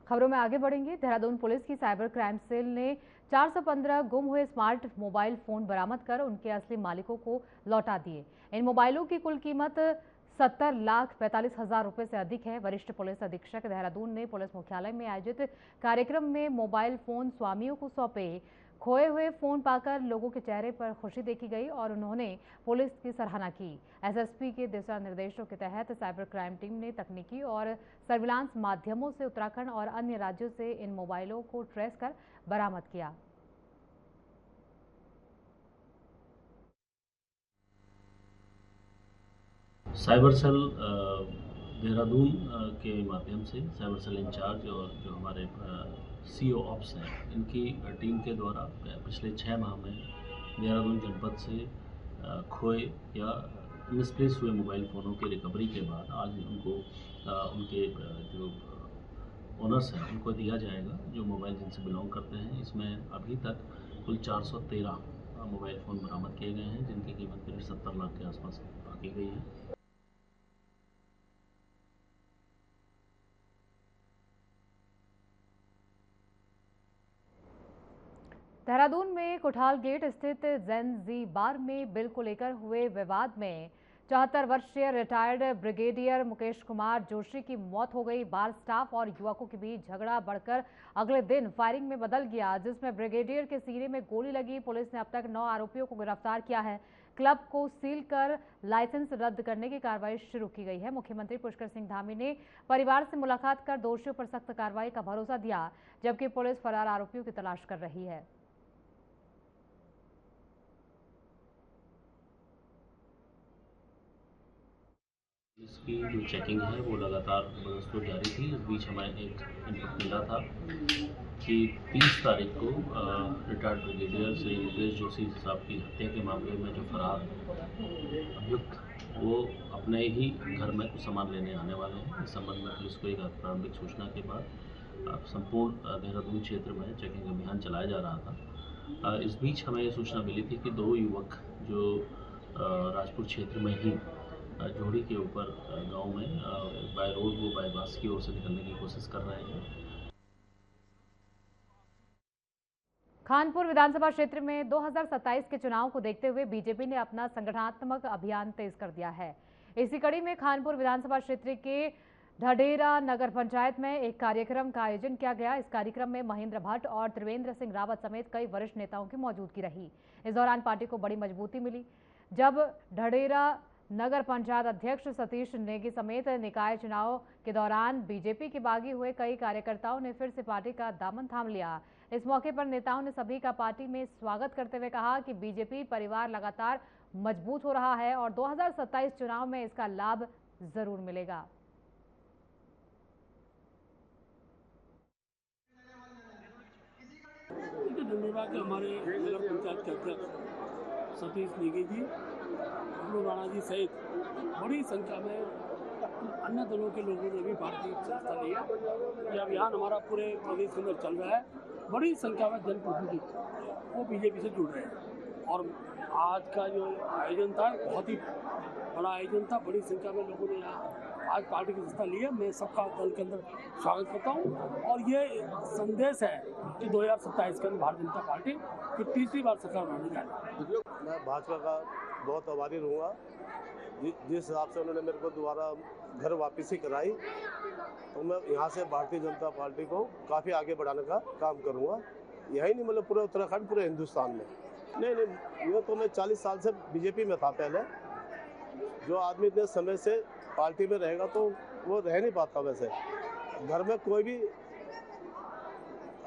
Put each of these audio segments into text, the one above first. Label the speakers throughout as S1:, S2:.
S1: खबरों में आगे बढ़ेंगे। देहरादून पुलिस की साइबर क्राइम सेल ने 415 गुम हुए स्मार्ट मोबाइल फोन बरामद कर उनके असली मालिकों को लौटा दिए। इन मोबाइलों की कुल कीमत 70,45,000 रुपए से अधिक है। वरिष्ठ पुलिस अधीक्षक देहरादून ने पुलिस मुख्यालय में आयोजित कार्यक्रम में मोबाइल फोन स्वामियों को सौंपे। खोए हुए फोन पाकर लोगों के चेहरे पर खुशी देखी गई और उन्होंने पुलिस की सराहना की। एसएसपी के दिशा निर्देशों के तहत साइबर क्राइम टीम ने तकनीकी और सर्विलांस माध्यमों से उत्तराखंड और अन्य राज्यों से इन मोबाइलों को ट्रेस कर बरामद किया।
S2: साइबर सेल देहरादून के माध्यम से साइबर सेल इंचार्ज और जो हमारे सीओ ऑप्स हैं, इनकी टीम के द्वारा पिछले 6 माह में देहरादून जनपद से खोए या मिसप्लेस हुए मोबाइल फ़ोनों की रिकवरी के बाद आज उनको उनके जो ओनर्स हैं उनको दिया जाएगा, जो मोबाइल जिनसे बिलोंग करते हैं। इसमें अभी तक कुल 413 मोबाइल फ़ोन बरामद किए गए हैं, जिनकी कीमत करीब 70 लाख के आसपास आकी गई है।
S1: देहरादून में कुठाल गेट स्थित जेन-जी बार में बिल को लेकर हुए विवाद में 74 वर्षीय रिटायर्ड ब्रिगेडियर मुकेश कुमार जोशी की मौत हो गई। बार स्टाफ और युवकों के बीच झगड़ा बढ़कर अगले दिन फायरिंग में बदल गया, जिसमें ब्रिगेडियर के सीने में गोली लगी। पुलिस ने अब तक 9 आरोपियों को गिरफ्तार किया है। क्लब को सील कर लाइसेंस रद्द करने की कार्रवाई शुरू की गई है। मुख्यमंत्री पुष्कर सिंह धामी ने परिवार से मुलाकात कर दोषियों पर सख्त कार्रवाई का भरोसा दिया, जबकि पुलिस फरार आरोपियों की तलाश कर रही है।
S2: इसकी जो चेकिंग है वो लगातार बदस्तूर जारी थी। इस बीच हमें एक इनपुट मिला था कि 30 तारीख को रिटायर्ड ब्रिगेडियर श्री मुकेश जोशी साहब की हत्या के मामले में जो फरार अभियुक्त वो अपने ही घर में कुछ सामान लेने आने वाले हैं। इस संबंध में पुलिस को एक प्रारंभिक सूचना के बाद संपूर्ण देहरादून क्षेत्र में चेकिंग अभियान चलाया जा रहा था। इस बीच हमें ये सूचना मिली थी कि 2 युवक जो राजपुर क्षेत्र में ही जोड़ी के ऊपर गांव में बाय रोड वो बाईपास की ओर से निकलने की कोशिश कर रहे हैं।
S1: खानपुर विधानसभा क्षेत्र में 2027 के चुनाव को देखते हुए बीजेपी ने अपना संगठनात्मक अभियान तेज कर दिया है। इसी कड़ी में खानपुर विधानसभा क्षेत्र के ढडेरा नगर पंचायत में एक कार्यक्रम का आयोजन किया गया। इस कार्यक्रम में महेंद्र भट्ट और त्रिवेंद्र सिंह रावत समेत कई वरिष्ठ नेताओं की मौजूदगी रही। इस दौरान पार्टी को बड़ी मजबूती मिली, जब ढडेरा नगर पंचायत अध्यक्ष सतीश नेगी समेत निकाय चुनाव के दौरान बीजेपी के बागी हुए कई कार्यकर्ताओं ने फिर से पार्टी का दामन थाम लिया। इस मौके पर नेताओं ने सभी का पार्टी में स्वागत करते हुए कहा कि बीजेपी परिवार लगातार मजबूत हो रहा है और 2027 चुनाव में इसका लाभ जरूर मिलेगा।
S3: धन्यवाद के हमारे नगर पंचायत के अध्यक्ष सतीश नेगी जी, गुरु राणा जी सहित बड़ी संख्या में अन्य दलों के लोगों ने भी भारतीय हिस्सा लिया। यह अभियान हमारा पूरे प्रदेश के अंदर चल रहा है। बड़ी संख्या में जनप्रतिनिधि वो बीजेपी से जुड़ रहे हैं और आज का जो आयोजन था बहुत ही बड़ा आयोजन था। बड़ी संख्या में लोगों ने यहाँ आज पार्टी की हिस्सा लिया। मैं सबका दल के अंदर स्वागत करता हूँ और ये संदेश है कि 2027 के अंदर भारतीय जनता पार्टी की तीसरी बार सरकार बनाने जा रही है।
S4: मैं भाजपा का बहुत आभारी रहूँगा जिस हिसाब से उन्होंने मेरे को दोबारा घर वापसी कराई, तो मैं यहाँ से भारतीय जनता पार्टी को काफ़ी आगे बढ़ाने का काम करूँगा। यही नहीं मतलब पूरे उत्तराखंड, पूरे हिंदुस्तान में। नहीं, ये तो मैं 40 साल से बीजेपी में था पहले। जो आदमी इतने समय से पार्टी में रहेगा तो वो रह नहीं पाता। वैसे घर में कोई भी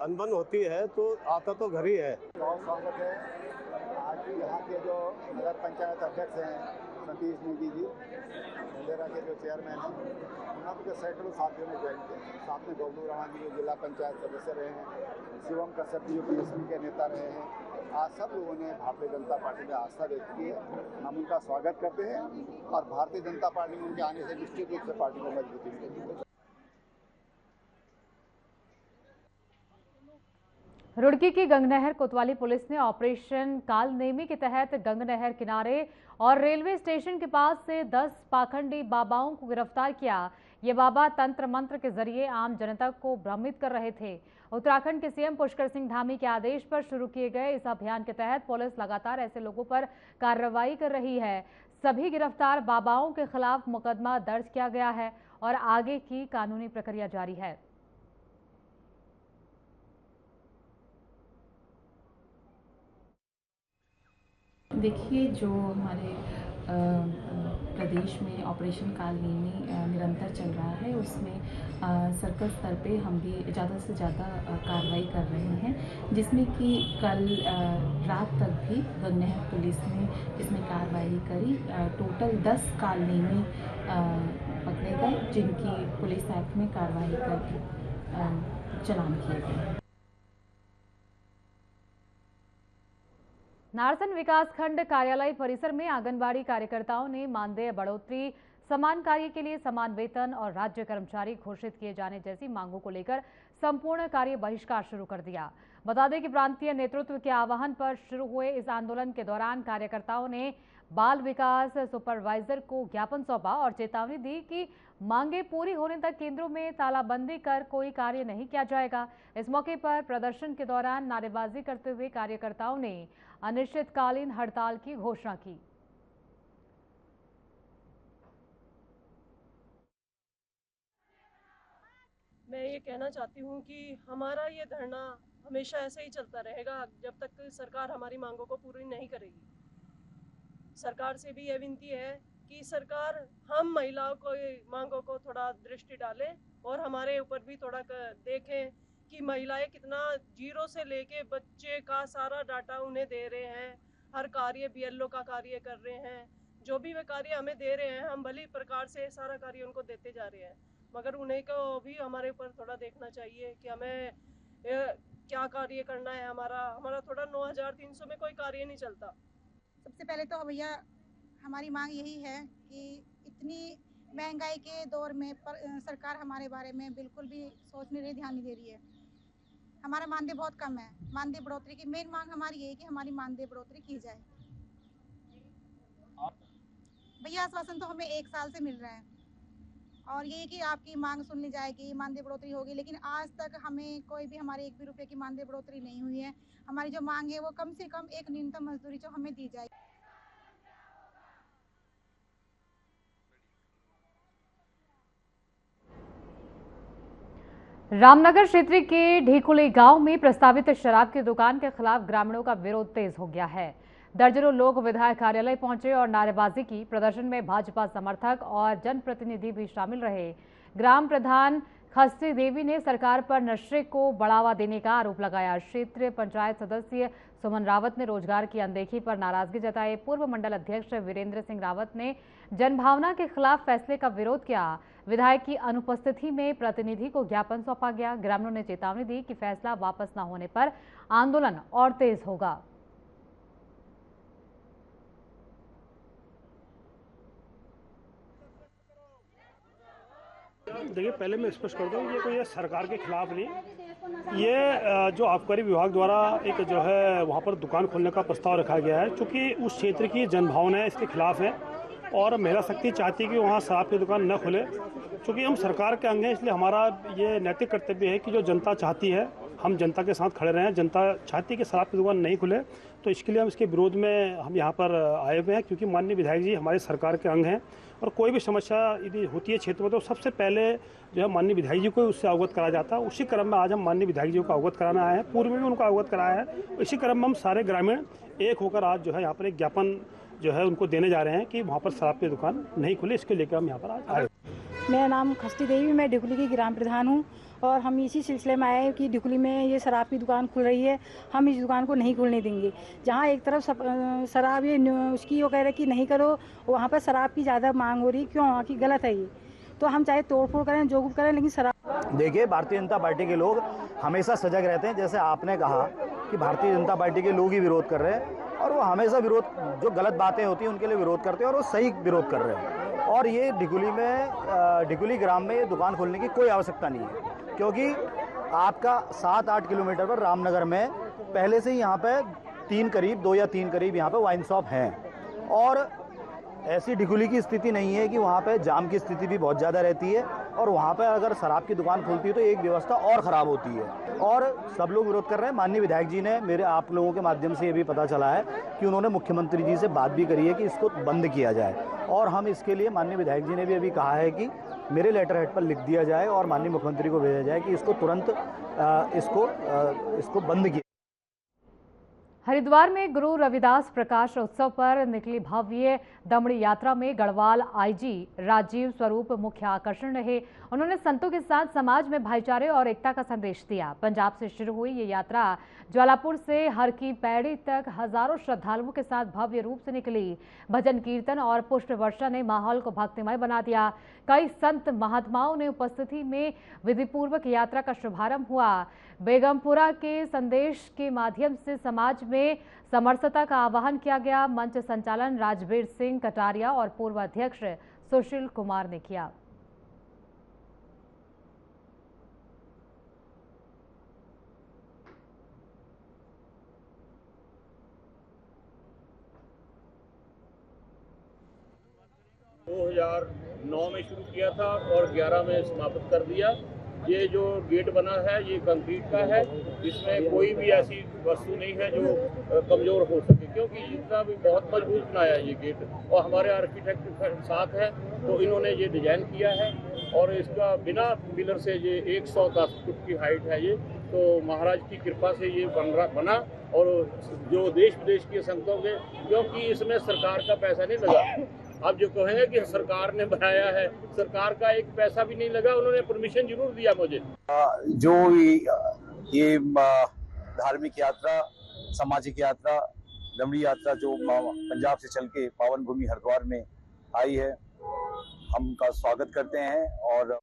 S4: अनबन होती है तो आता तो घर ही है।
S5: बहुत स्वागत है। आज यहाँ के जो नगर पंचायत अध्यक्ष हैं सतीश नेगी जी, ढडेरा के जो चेयरमैन हैं, उनके सैकड़ों साथियों ने ज्वाइन किया। साथ में गौरव राणा जी जो जिला पंचायत सदस्य रहे हैं, शिवम कश्यप जी पीएसपी के नेता रहे हैं। आज सब लोगों ने भारतीय जनता पार्टी में आस्था व्यक्त की है। हम उनका स्वागत करते हैं और भारतीय जनता पार्टी में उनके आने से निश्चित रूप से पार्टी को मजबूती मिलेगी।
S1: रुड़की की गंगनहर कोतवाली पुलिस ने ऑपरेशन कालनेमी के तहत गंगनहर किनारे और रेलवे स्टेशन के पास से 10 पाखंडी बाबाओं को गिरफ्तार किया। ये बाबा तंत्र मंत्र के जरिए आम जनता को भ्रमित कर रहे थे। उत्तराखंड के सीएम पुष्कर सिंह धामी के आदेश पर शुरू किए गए इस अभियान के तहत पुलिस लगातार ऐसे लोगों पर कार्रवाई कर रही है। सभी गिरफ्तार बाबाओं के खिलाफ मुकदमा दर्ज किया गया है और आगे की कानूनी प्रक्रिया जारी है।
S6: देखिए, जो हमारे प्रदेश में ऑपरेशन कालनेमी निरंतर चल रहा है, उसमें सर्कल स्तर पे हम भी ज़्यादा से ज़्यादा कार्रवाई कर रहे हैं, जिसमें कि कल रात तक भी गगनहर पुलिस ने इसमें कार्रवाई करी। टोटल 10 कालनेमी पकड़े गए, जिनकी पुलिस एक्ट में कार्रवाई करके चालान किए गए।
S1: नारसन विकासखंड कार्यालय परिसर में आंगनबाड़ी कार्यकर्ताओं ने मानदेय बढ़ोतरी, समान कार्य के लिए समान वेतन और राज्य कर्मचारी घोषित किए जाने जैसी मांगों को लेकर संपूर्ण कार्य बहिष्कार शुरू कर दिया। बता दें कि प्रांतीय नेतृत्व के आह्वान पर शुरू हुए इस आंदोलन के दौरान कार्यकर्ताओं ने बाल विकास सुपरवाइजर को ज्ञापन सौंपा और चेतावनी दी कि मांगे पूरी होने तक केंद्रों में तालाबंदी कर कोई कार्य नहीं किया जाएगा। इस मौके पर प्रदर्शन के दौरान नारेबाजी करते हुए कार्यकर्ताओं ने अनिश्चितकालीन हड़ताल की घोषणा की।
S7: मैं ये कहना चाहती हूँ कि हमारा ये धरना हमेशा ऐसे ही चलता रहेगा जब तक सरकार हमारी मांगों को पूरी नहीं करेगी। सरकार से भी यह विनती है कि सरकार हम महिलाओं को मांगों को थोड़ा दृष्टि डाले और हमारे ऊपर भी थोड़ा देखें कि महिलाएं कितना जीरो से लेके बच्चे का सारा डाटा उन्हें दे रहे हैं, हर कार्य बीएलओ का कार्य कर रहे हैं, जो भी वे कार्य हमें दे रहे हैं हम भली प्रकार से सारा कार्य उनको देते जा रहे हैं, मगर उन्हें को भी हमारे ऊपर थोड़ा देखना चाहिए कि हमें क्या कार्य करना है। हमारा थोड़ा 9300 में कोई कार्य नहीं चलता।
S8: सबसे पहले तो भैया हमारी मांग यही है कि इतनी महंगाई के दौर में सरकार हमारे बारे में बिल्कुल भी सोच नहीं रही, ध्यान नहीं दे रही है। हमारा मानदेय बहुत कम है। मानदेय बढ़ोतरी की मेन मांग हमारी यही कि हमारी मानदेय बढ़ोतरी की जाए। भैया आश्वासन तो हमें 1 साल से मिल रहा है और ये कि आपकी मांग सुन ली जाएगी, मानदेय बढ़ोतरी होगी, लेकिन आज तक हमें कोई भी हमारे 1 भी रुपये की मानदेय बढ़ोतरी नहीं हुई है। हमारी जो मांग है वो कम से कम एक न्यूनतम मजदूरी जो हमें दी जाए।
S1: रामनगर क्षेत्र के ढेकुली गांव में प्रस्तावित शराब की दुकान के खिलाफ ग्रामीणों का विरोध तेज हो गया है। दर्जनों लोग विधायक कार्यालय पहुंचे और नारेबाजी की। प्रदर्शन में भाजपा समर्थक और जनप्रतिनिधि भी शामिल रहे। ग्राम प्रधान खस्ती देवी ने सरकार पर नशे को बढ़ावा देने का आरोप लगाया। क्षेत्रीय पंचायत सदस्य सुमन रावत ने रोजगार की अनदेखी पर नाराजगी जताई। पूर्व मंडल अध्यक्ष वीरेंद्र सिंह रावत ने जनभावना के खिलाफ फैसले का विरोध किया। विधायक की अनुपस्थिति में प्रतिनिधि को ज्ञापन सौंपा गया। ग्रामीणों ने चेतावनी दी कि फैसला वापस न होने पर आंदोलन और तेज होगा।
S9: देखिए, पहले मैं स्पष्ट कर दूं, ये कोई सरकार के खिलाफ नहीं, ये जो आबकारी विभाग द्वारा एक जो है वहाँ पर दुकान खोलने का प्रस्ताव रखा गया है। चूँकि उस क्षेत्र की जनभावनाएं इसके खिलाफ है और महिला शक्ति चाहती है कि वहाँ शराब की दुकान न खुले। चूँकि हम सरकार के अंग हैं, इसलिए हमारा ये नैतिक कर्तव्य है कि जो जनता चाहती है हम जनता के साथ खड़े रहें। जनता चाहती है कि शराब की दुकान नहीं खुले, तो इसके लिए हम इसके विरोध में हम यहाँ पर आए हुए हैं। क्योंकि माननीय विधायक जी हमारे सरकार के अंग हैं और कोई भी समस्या यदि होती है क्षेत्र में तो सबसे पहले जो है माननीय विधायक जी को उससे अवगत कराया जाता है। उसी क्रम में आज हम माननीय विधायक जी को अवगत कराना आए हैं। पूर्व में भी उनको अवगत कराया है। इसी क्रम में हम सारे ग्रामीण एक होकर आज जो है यहाँ पर एक ज्ञापन जो है उनको देने जा रहे हैं कि वहाँ पर शराब की दुकान नहीं खुले। इसके लेकर हम यहाँ पर आज आए।
S10: मेरा नाम खस्ती देवी, मैं ढिकुली की ग्राम प्रधान हूँ और हम इसी सिलसिले में आए हैं कि ढिकुली में ये शराब की दुकान खुल रही है, हम इस दुकान को नहीं खुलने देंगे। जहाँ एक तरफ शराब ये उसकी वो कह रहे कि नहीं करो, वहाँ पर शराब की ज़्यादा मांग हो रही, क्यों? वहाँ की गलत है ये। तो हम चाहे तोड़फोड़ करें, जो कुछ करें, लेकिन शराब।
S5: देखिए, भारतीय जनता पार्टी के लोग हमेशा सजग रहते हैं। जैसे आपने कहा कि भारतीय जनता पार्टी के लोग ही विरोध कर रहे हैं और वो हमेशा विरोध, जो गलत बातें होती हैं उनके लिए विरोध करते हैं और वो सही विरोध कर रहे हैं। और ये ढिकुली ग्राम में ये दुकान खोलने की कोई आवश्यकता नहीं है, क्योंकि आपका 7-8 किलोमीटर पर रामनगर में पहले से ही यहाँ पे 2 या 3 करीब यहाँ पे वाइन शॉप हैं और ऐसी ढिकुली की स्थिति नहीं है कि वहाँ पे जाम की स्थिति भी बहुत ज़्यादा रहती है
S11: और वहाँ पर अगर शराब की दुकान खुलती है तो एक व्यवस्था और ख़राब होती है। और सब लोग विरोध कर रहे हैं। माननीय विधायक जी ने मेरे आप लोगों के माध्यम से ये भी पता चला है कि उन्होंने मुख्यमंत्री जी से बात भी करी है कि इसको बंद किया जाए, और हम इसके लिए माननीय विधायक जी ने भी अभी कहा है कि मेरे लेटर हेड पर लिख दिया जाए और माननीय मुख्यमंत्री को भेजा जाए कि इसको तुरंत इसको बंद किया।
S1: हरिद्वार में गुरु रविदास प्रकाश उत्सव पर निकली भव्य दमड़ी यात्रा में गढ़वाल आईजी राजीव स्वरूप मुख्य आकर्षण रहे। उन्होंने संतों के साथ समाज में भाईचारे और एकता का संदेश दिया। पंजाब से शुरू हुई ये यात्रा ज्वालापुर से हर की पैड़ी तक हजारों श्रद्धालुओं के साथ भव्य रूप से निकली। भजन कीर्तन और पुष्प वर्षा ने माहौल को भक्तिमय बना दिया। कई संत महात्माओं ने उपस्थिति में विधिपूर्वक यात्रा का शुभारंभ हुआ। बेगमपुरा के संदेश के माध्यम से समाज में समरसता का आह्वान किया गया। मंच संचालन राजवीर सिंह कटारिया और पूर्व अध्यक्ष सुशील कुमार ने किया।
S12: में शुरू किया था और 11 में समाप्त कर दिया। ये जो गेट बना है ये कंक्रीट का है, इसमें कोई भी ऐसी वस्तु नहीं है जो कमज़ोर हो सके, क्योंकि इसका भी बहुत मजबूत बनाया है ये गेट, और हमारे आर्किटेक्ट साथ है तो इन्होंने ये डिज़ाइन किया है। और इसका बिना पिलर से ये 110 फुट की हाइट है ये, तो महाराज की कृपा से ये बना। और जो देश विदेश के संतों के, क्योंकि इसमें सरकार का पैसा नहीं लगा। अब जो कहेंगे कि सरकार ने बनाया है, सरकार का एक पैसा भी नहीं लगा, उन्होंने परमिशन जरूर दिया मुझे।
S13: जो ये धार्मिक यात्रा, सामाजिक यात्रा, दमड़ी यात्रा जो पंजाब से चल के पावन भूमि हरिद्वार में आई है, हम उनका स्वागत करते हैं। और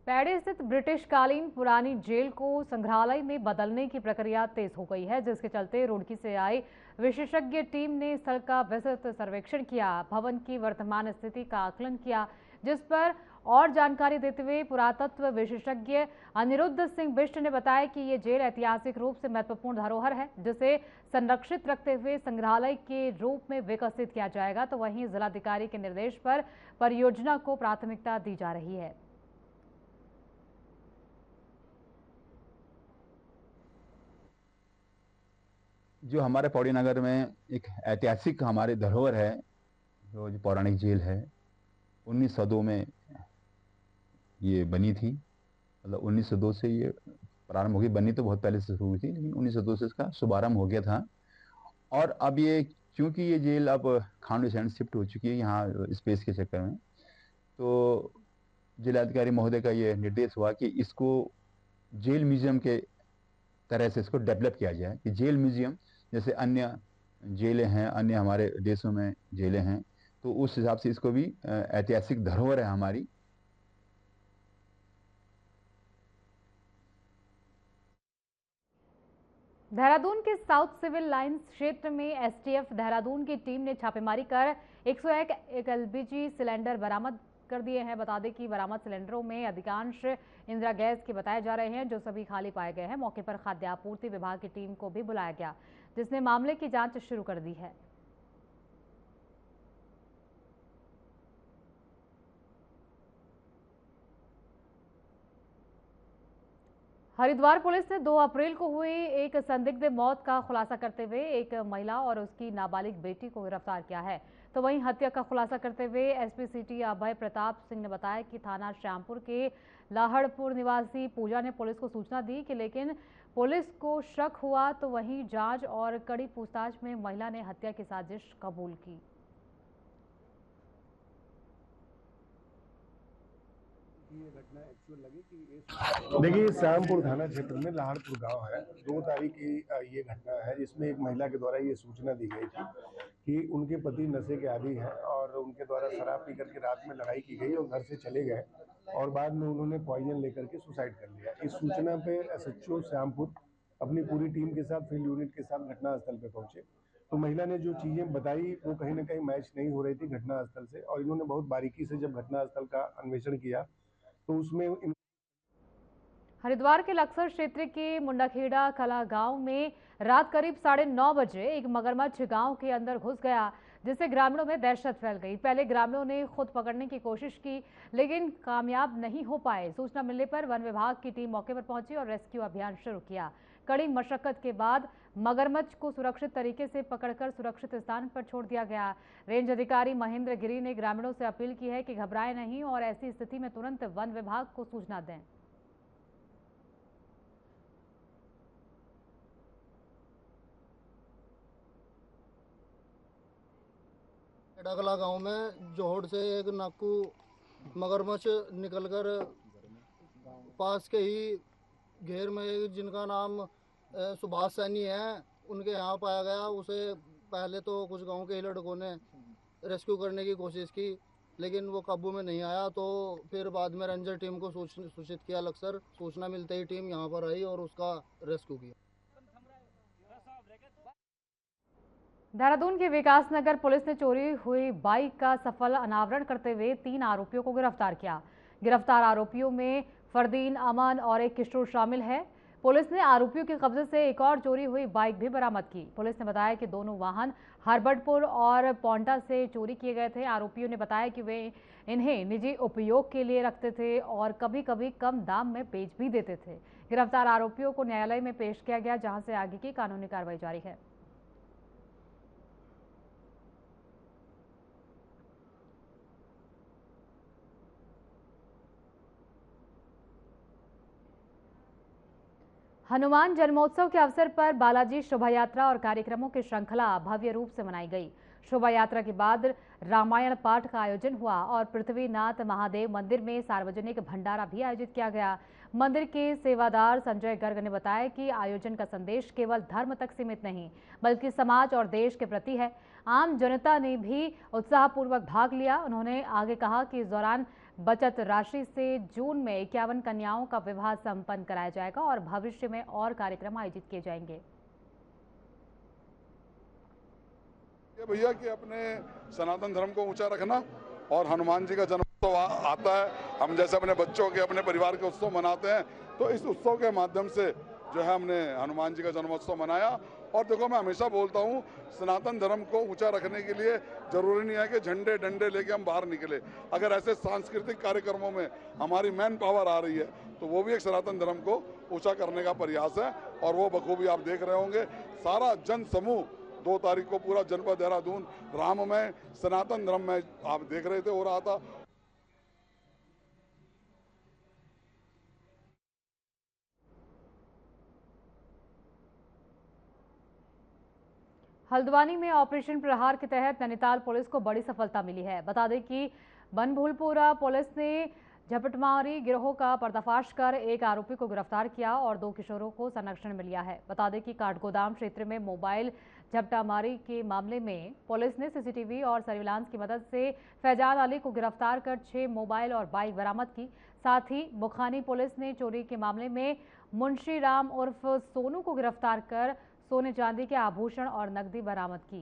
S1: पैड़ी स्थित ब्रिटिश कालीन पुरानी जेल को संग्रहालय में बदलने की प्रक्रिया तेज हो गई है, जिसके चलते रुड़की से आई विशेषज्ञ टीम ने स्थल का विस्तृत सर्वेक्षण किया, भवन की वर्तमान स्थिति का आकलन किया, जिस पर और जानकारी देते हुए पुरातत्व विशेषज्ञ अनिरुद्ध सिंह बिष्ट ने बताया कि ये जेल ऐतिहासिक रूप से महत्वपूर्ण धरोहर है, जिसे संरक्षित रखते हुए संग्रहालय के रूप में विकसित किया जाएगा। तो वहीं जिलाधिकारी के निर्देश पर परियोजना को प्राथमिकता दी जा रही है।
S14: जो हमारे पौड़ी नगर में एक ऐतिहासिक हमारी धरोहर है, जो पौराणिक जेल है, 1902 में ये बनी थी। मतलब 1902 से ये प्रारंभ होगी, बनी तो बहुत पहले से शुरू हुई थी, लेकिन 1902 से इसका शुभारंभ हो गया था। और अब ये क्योंकि ये जेल अब खांडू सैंड शिफ्ट हो चुकी है यहाँ स्पेस के चक्कर में, तो जिलाधिकारी महोदय का ये निर्देश हुआ कि इसको जेल म्यूजियम के तरह से इसको डेवलप किया जाए, कि जेल म्यूजियम जैसे अन्य जेलें हैं, अन्य हमारे देशों में जेलें हैं, तो उस हिसाब से इसको भी ऐतिहासिक धरोहर है हमारी।
S1: देहरादून के साउथ सिविल लाइंस क्षेत्र में एसटीएफ देहरादून की टीम ने छापेमारी कर 101 एलपीजी सिलेंडर बरामद कर दिए हैं। बता दें कि बरामद सिलेंडरों में अधिकांश इंदिरा गैस के बताए जा रहे हैं, जो सभी खाली पाए गए हैं। मौके पर खाद्य आपूर्ति विभाग की टीम को भी बुलाया गया, जिसने मामले की जांच शुरू कर दी है। हरिद्वार पुलिस ने 2 अप्रैल को हुई एक संदिग्ध मौत का खुलासा करते हुए एक महिला और उसकी नाबालिग बेटी को गिरफ्तार किया है। तो वहीं हत्या का खुलासा करते हुए एसपी सिटी अभय प्रताप सिंह ने बताया कि थाना श्यामपुर के लाहड़पुर निवासी पूजा ने पुलिस को सूचना दी कि लेकिन पुलिस को शक हुआ, तो वहीं जांच और कड़ी पूछताछ में महिला ने हत्या की साजिश कबूल की।
S15: देखिए, श्यामपुर थाना क्षेत्र में लाहड़पुर गांव है। 2 तारीख की ये घटना है, जिसमें एक महिला के द्वारा ये सूचना दी गई थी कि उनके पति नशे के आदी हैं और उनके द्वारा शराब पी करके रात में लड़ाई की गई और घर से चले गए और बाद में उन्होंने पॉइजन लेकर के सुसाइड कर लिया। इस सूचना पे एसएचओ श्यामपुर अपनी पूरी टीम के साथ, फील्ड यूनिट के साथ घटनास्थल पे पहुंचे। तो महिला ने जो चीजें बताई वो कहीं ना कहीं मैच नहीं हो रही थी घटनास्थल से, और इन्होंने बहुत बारीकी से जब घटनास्थल का अन्वेषण किया तो उसमें
S1: हरिद्वार के लक्सर क्षेत्र के मुंडाखेड़ा कला गांव में रात करीब 9:30 बजे एक मगरमच्छ गांव के अंदर घुस गया, जिससे ग्रामीणों में दहशत फैल गई। पहले ग्रामीणों ने खुद पकड़ने की कोशिश की लेकिन कामयाब नहीं हो पाए। सूचना मिलने पर वन विभाग की टीम मौके पर पहुंची और रेस्क्यू अभियान शुरू किया। कड़ी मशक्कत के बाद मगरमच्छ को सुरक्षित तरीके से पकड़कर सुरक्षित स्थान पर छोड़ दिया गया। रेंज अधिकारी महेंद्र गिरी ने ग्रामीणों से अपील की है कि घबराएं नहीं और ऐसी स्थिति में तुरंत वन विभाग को सूचना दें।
S16: डगला गांव में जोहड़ से एक नाकू मगरमच्छ निकलकर पास के ही घेर में जिनका नाम सुभाष सैनी है उनके यहाँ पाया गया। उसे पहले तो कुछ गांव के ही लड़कों ने रेस्क्यू करने की कोशिश की लेकिन वो काबू में नहीं आया। तो फिर बाद में रेंजर टीम को सूचित किया। अक्सर सूचना मिलते ही टीम यहाँ पर आई और उसका रेस्क्यू किया।
S1: देहरादून के विकासनगर पुलिस ने चोरी हुई बाइक का सफल अनावरण करते हुए 3 आरोपियों को गिरफ्तार किया। गिरफ्तार आरोपियों में फरदीन, अमन और एक किशोर शामिल है। पुलिस ने आरोपियों के कब्जे से एक और चोरी हुई बाइक भी बरामद की। पुलिस ने बताया कि दोनों वाहन हरबटपुर और पोंटा से चोरी किए गए थे। आरोपियों ने बताया कि वे इन्हें निजी उपयोग के लिए रखते थे और कभी कभी कम दाम में बेच भी देते थे। गिरफ्तार आरोपियों को न्यायालय में पेश किया गया जहां से आगे की कानूनी कार्रवाई जारी है। हनुमान जन्मोत्सव के अवसर पर बालाजी शोभा यात्रा और कार्यक्रमों की श्रृंखला भव्य रूप से मनाई गई। शोभा यात्रा के बाद रामायण पाठ का आयोजन हुआ और पृथ्वीनाथ महादेव मंदिर में सार्वजनिक भंडारा भी आयोजित किया गया। मंदिर के सेवादार संजय गर्ग ने बताया कि आयोजन का संदेश केवल धर्म तक सीमित नहीं बल्कि समाज और देश के प्रति है। आम जनता ने भी उत्साहपूर्वक भाग लिया। उन्होंने आगे कहा कि इस दौरान बचत राशि से जून में 51 कन्याओं का विवाह संपन्न कराया जाएगा और भविष्य में और कार्यक्रम आयोजित किए जाएंगे।
S17: भैया कि अपने सनातन धर्म को ऊंचा रखना और हनुमान जी का जन्मोत्सव आता है, हम जैसे अपने बच्चों के अपने परिवार के उत्सव मनाते हैं, तो इस उत्सव के माध्यम से जो है हमने हनुमान जी का जन्मोत्सव मनाया। और देखो, मैं हमेशा बोलता हूँ सनातन धर्म को ऊंचा रखने के लिए जरूरी नहीं है कि झंडे डंडे लेके हम बाहर निकले। अगर ऐसे सांस्कृतिक कार्यक्रमों में हमारी मैन पावर आ रही है तो वो भी एक सनातन धर्म को ऊंचा करने का प्रयास है और वो बखूबी आप देख रहे होंगे। सारा जन समूह 2 तारीख को पूरा जनपद देहरादून राममय सनातन धर्म में आप देख रहे थे हो रहा था।
S1: हल्द्वानी में ऑपरेशन प्रहार के तहत नैनीताल पुलिस को बड़ी सफलता मिली है। बता दें कि बनभूलपुरा पुलिस ने झपटमारी गिरोह का पर्दाफाश कर एक आरोपी को गिरफ्तार किया और 2 किशोरों को संरक्षण में लिया है। बता दें कि काठगोदाम क्षेत्र में मोबाइल झपटामारी के मामले में पुलिस ने सीसीटीवी और सर्विलांस की मदद से फैजान अली को गिरफ्तार कर 6 मोबाइल और बाइक बरामद की। साथ ही बुखानी पुलिस ने चोरी के मामले में मुंशी राम उर्फ सोनू को गिरफ्तार कर सोने चांदी के आभूषण और नकदी बरामद की।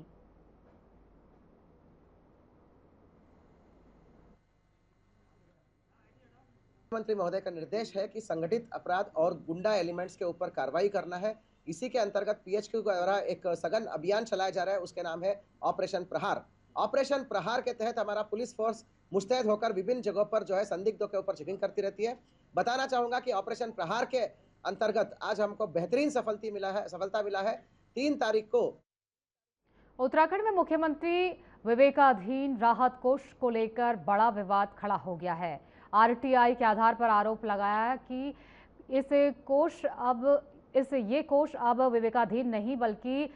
S18: मुख्यमंत्री महोदय का निर्देश है कि संगठित अपराध और गुंडा एलिमेंट्स के ऊपर कार्रवाई करना है। इसी के अंतर्गत पीएचक्यू द्वारा एक सघन अभियान चलाया जा रहा है, उसके नाम है ऑपरेशन प्रहार। ऑपरेशन प्रहार के तहत हमारा पुलिस फोर्स मुस्तैद होकर विभिन्न जगहों पर जो है संदिग्धों के ऊपर चेकिंग करती रहती है। बताना चाहूंगा कि ऑपरेशन प्रहार के अंतर्गत आज हमको बेहतरीन सफलता मिला है। 3 तारीख को
S1: उत्तराखंड में मुख्यमंत्री विवेकाधीन राहत कोष को लेकर बड़ा विवाद खड़ा हो गया है। आरटीआई के आधार पर आरोप लगाया कि ये कोष अब विवेकाधीन नहीं बल्कि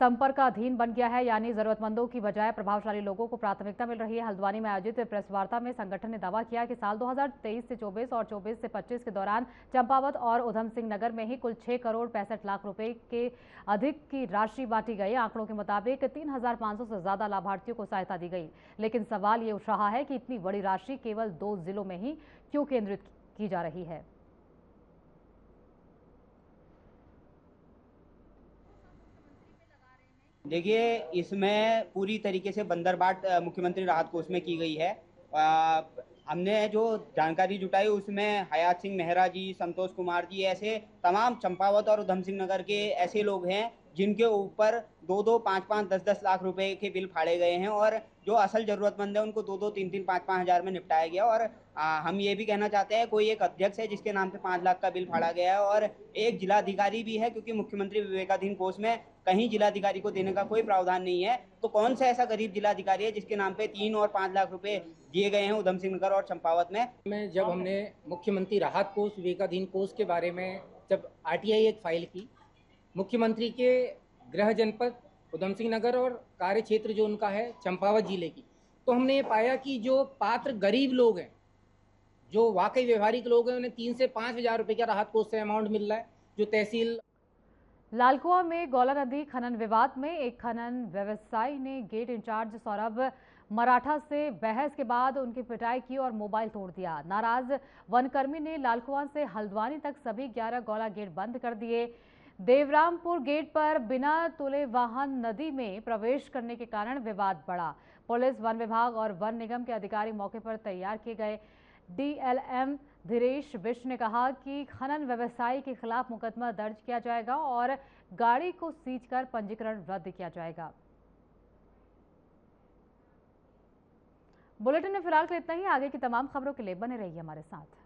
S1: संपर्काधीन बन गया है, यानी जरूरतमंदों की बजाय प्रभावशाली लोगों को प्राथमिकता मिल रही है। हल्द्वानी में आयोजित प्रेस वार्ता में संगठन ने दावा किया कि साल 2023 से 24 और 24 से 25 के दौरान चंपावत और उधम सिंह नगर में ही कुल 6 करोड़ 65 लाख रुपए के अधिक की राशि बांटी गई। आंकड़ों के मुताबिक 3500 से ज्यादा लाभार्थियों को सहायता दी गई। लेकिन सवाल ये उठ रहा है कि इतनी बड़ी राशि केवल 2 जिलों में ही क्यों केंद्रित की जा रही है।
S19: देखिए, इसमें पूरी तरीके से बंदरबाट मुख्यमंत्री राहत कोष में की गई है। हमने जो जानकारी जुटाई उसमें हयात सिंह मेहरा जी, संतोष कुमार जी, ऐसे तमाम चंपावत और उधम सिंह नगर के ऐसे लोग हैं जिनके ऊपर 2-2, 5-5, 10-10 लाख रुपए के बिल फाड़े गए हैं और जो असल जरूरतमंद है उनको 2-2, 3-3, 5-5 हज़ार में निपटाया गया। और हम ये भी कहना चाहते हैं, कोई एक अध्यक्ष है जिसके नाम पे 5 लाख का बिल फाड़ा गया है और एक जिलाधिकारी भी है, क्योंकि मुख्यमंत्री विवेकाधीन कोष में कहीं जिलाधिकारी को देने का कोई प्रावधान नहीं है। तो कौन सा ऐसा गरीब जिलाधिकारी है जिसके नाम पे 3 और 5 लाख रुपए दिए गए हैं उधम सिंह नगर और चंपावत में।
S20: जब हमने मुख्यमंत्री राहत कोष, विवेकाधीन कोष के बारे में जब RTI एक फाइल की, मुख्यमंत्री के गृह जनपद उधम सिंह नगर और कार्य क्षेत्र जो उनका है चंपावत जिले की, तो हमने ये पाया कि जो पात्र गरीब लोग हैं, जो वाकई व्यवहारिक लोग हैं, उन्हें 3 से 5 हज़ार रुपये का राहत कोष से अमाउंट मिल रहा है। जो तहसील
S1: लालकुआं में गौला नदी खनन विवाद में एक खनन व्यवसायी ने गेट इंचार्ज सौरभ मराठा से बहस के बाद उनकी पिटाई की और मोबाइल तोड़ दिया। नाराज वनकर्मी ने लालकुआं से हल्द्वानी तक सभी 11 गौला गेट बंद कर दिए। देवरामपुर गेट पर बिना तुले वाहन नदी में प्रवेश करने के कारण विवाद बढ़ा। पुलिस, वन विभाग और वन निगम के अधिकारी मौके पर तैयार किए गए। DLM धीरेश बिष्ट ने कहा कि खनन व्यवसायी के खिलाफ मुकदमा दर्ज किया जाएगा और गाड़ी को सीज कर पंजीकरण रद्द किया जाएगा। बुलेटिन में फिलहाल के इतना ही। आगे की तमाम खबरों के लिए बने रहिए हमारे साथ।